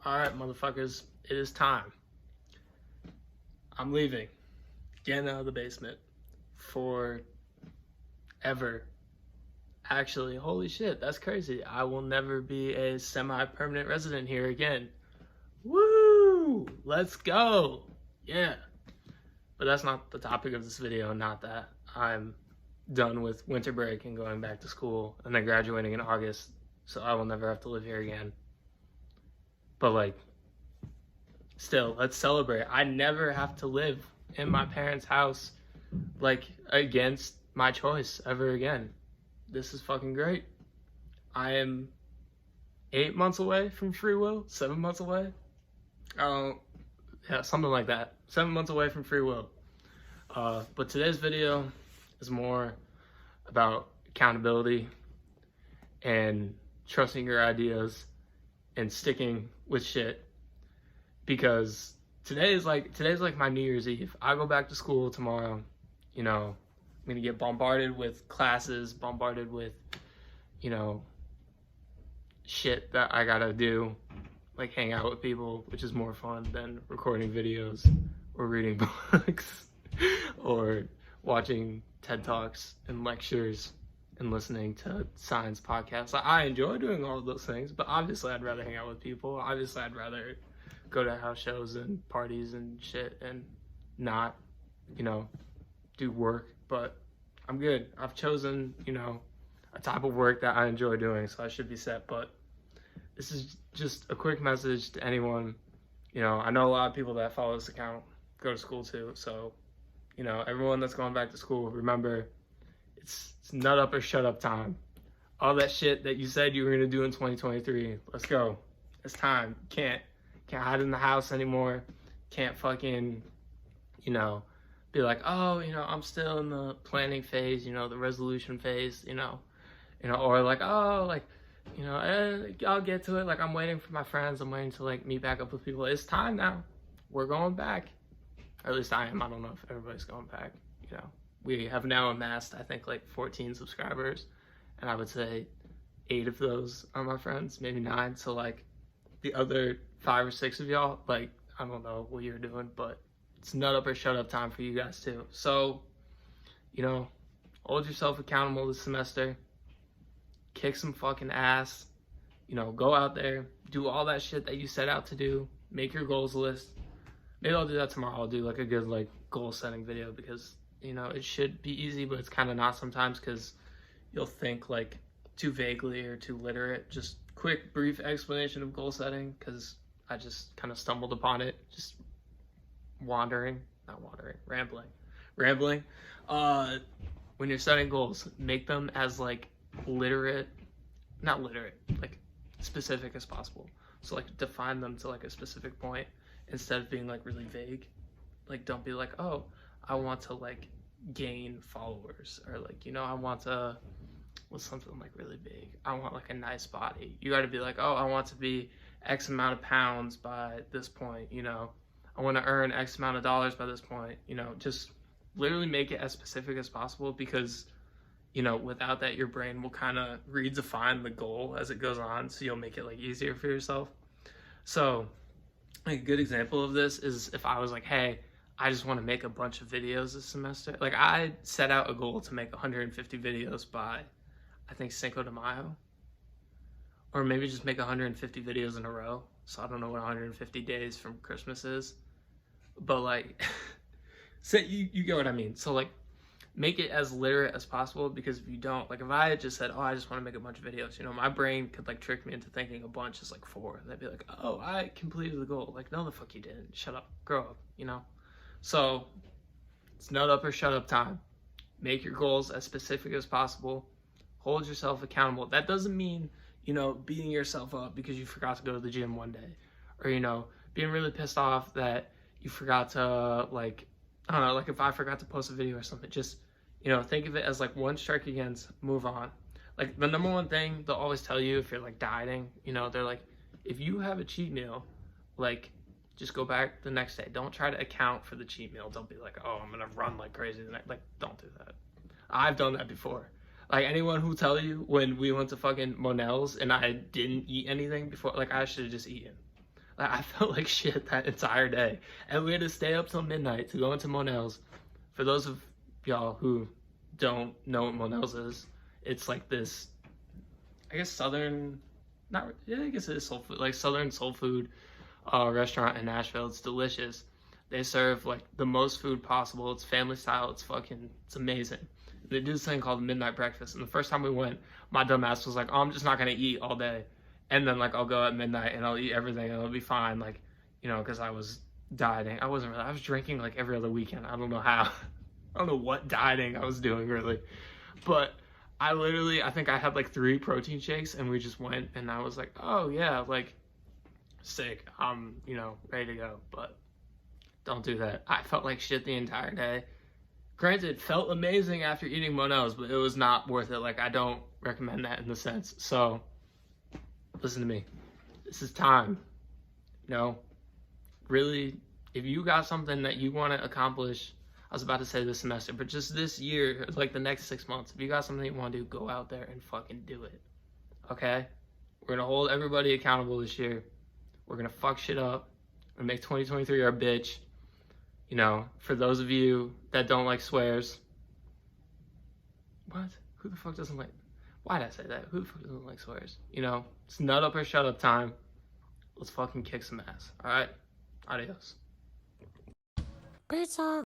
Alright, motherfuckers, it is time. I'm leaving. Getting out of the basement. For ever. Actually, holy shit, that's crazy. I will never be a semi-permanent resident here again. Woo! Let's go! Yeah. But that's not the topic of this video, not that. I'm done with winter break and going back to school and then graduating in August, so I will never have to live here again. But like, still, let's celebrate. I never have to live in my parents' house, like, against my choice ever again. This is fucking great. I am 8 months away from free will, 7 months away. Yeah, something like that. 7 months away from free will. But today's video is more about accountability and trusting your ideas and sticking with shit, because today is like my New Year's Eve. I go back to school tomorrow. You know, I'm gonna get bombarded with classes, bombarded with, you know, shit that I gotta do, like hang out with people, which is more fun than recording videos or reading books or watching TED Talks and lectures and listening to science podcasts. I enjoy doing all of those things, but obviously I'd rather hang out with people. Obviously I'd rather go to house shows and parties and shit and not, you know, do work. But I'm good. I've chosen, you know, a type of work that I enjoy doing, so I should be set. But this is just a quick message to anyone. You know, I know a lot of people that follow this account go to school too, so, you know, everyone that's going back to school, remember, it's nut up or shut up time. All that shit that you said you were gonna do in 2023, let's go. It's time. Can't hide in the house anymore. Can't fucking, you know, be like, oh, you know, I'm still in the planning phase, you know, the resolution phase, you know, or like, oh, like, you know, I'll get to it. Like, I'm waiting for my friends. I'm waiting to like meet back up with people. It's time now. We're going back. Or at least I am. I don't know if everybody's going back, you know. We have now amassed, I think, like 14 subscribers, and I would say 8 of those are my friends, maybe 9. So like the other 5 or 6 of y'all, like, I don't know what you're doing, but it's nut up or shut up time for you guys too. So, you know, hold yourself accountable this semester, kick some fucking ass, you know, go out there, do all that shit that you set out to do, make your goals list. Maybe I'll do that tomorrow. I'll do like a good like goal setting video, because, you know, it should be easy, but it's kind of not sometimes, because you'll think like too vaguely or too literate. Just quick, brief explanation of goal setting, because I just kind of stumbled upon it, just rambling. When you're setting goals, make them as like not literate, like specific as possible. So like define them to like a specific point instead of being like really vague. Like, don't be like, oh, I want to like gain followers, or like, you know, I want to, what's something like really big? I want like a nice body. You got to be like, oh, I want to be X amount of pounds by this point, you know, I want to earn X amount of dollars by this point, you know. Just literally make it as specific as possible, because, you know, without that, your brain will kind of redefine the goal as it goes on, so you'll make it like easier for yourself. So like a good example of this is if I was like, hey, I just want to make a bunch of videos this semester. Like, I set out a goal to make 150 videos by, I think, Cinco de Mayo. Or maybe just make 150 videos in a row. So I don't know what 150 days from Christmas is. But like, so you get what I mean. So like, make it as literate as possible, because if you don't, like if I had just said, oh, I just want to make a bunch of videos, you know, my brain could like trick me into thinking a bunch is like 4. And they'd be like, oh, I completed the goal. Like, no, the fuck you didn't. Shut up. Grow up, you know? So it's nut up or shut up time. Make your goals as specific as possible. Hold yourself accountable. That doesn't mean, you know, beating yourself up because you forgot to go to the gym one day, or, you know, being really pissed off that you forgot to, like, I don't know, like if I forgot to post a video or something. Just, you know, think of it as like one strike against, move on. Like, the number one thing they'll always tell you if you're like dieting, you know, they're like, if you have a cheat meal, like, just go back the next day. Don't try to account for the cheat meal. Don't be like, oh, I'm gonna run like crazy tonight. Like, don't do that. I've done that before. Like, anyone who tell you when we went to fucking Monell's and I didn't eat anything before, like, I should have just eaten. Like, I felt like shit that entire day. And we had to stay up till midnight to go into Monell's. For those of y'all who don't know what Monell's is, it's like this, I guess southern, not, yeah, I guess it is soul food, like southern soul food restaurant in Nashville. It's delicious. They serve like the most food possible. It's family style. It's amazing. They do this thing called midnight breakfast. And the first time we went, my dumb ass was like, oh, I'm just not going to eat all day. And then like I'll go at midnight and I'll eat everything and it'll be fine. Like, you know, because I was dieting. I was drinking like every other weekend. I don't know how. I don't know what dieting I was doing really. But I think I had like 3 protein shakes and we just went and I was like, oh yeah, like sick. I'm, you know, ready to go. But don't do that. I felt like shit the entire day. Granted, felt amazing after eating Monell's, but it was not worth it. Like, I don't recommend that in the sense. So, listen to me. This is time. You know, really, if you got something that you want to accomplish, I was about to say this semester, but just this year, like the next 6 months, if you got something you want to do, go out there and fucking do it. Okay? We're going to hold everybody accountable this year. We're going to fuck shit up. We're going to make 2023 our bitch. You know, for those of you that don't like swears. What? Who the fuck doesn't like... Why'd I say that? Who the fuck doesn't like swears? You know, it's nut up or shut up time. Let's fucking kick some ass. Alright? Adios. Pizza.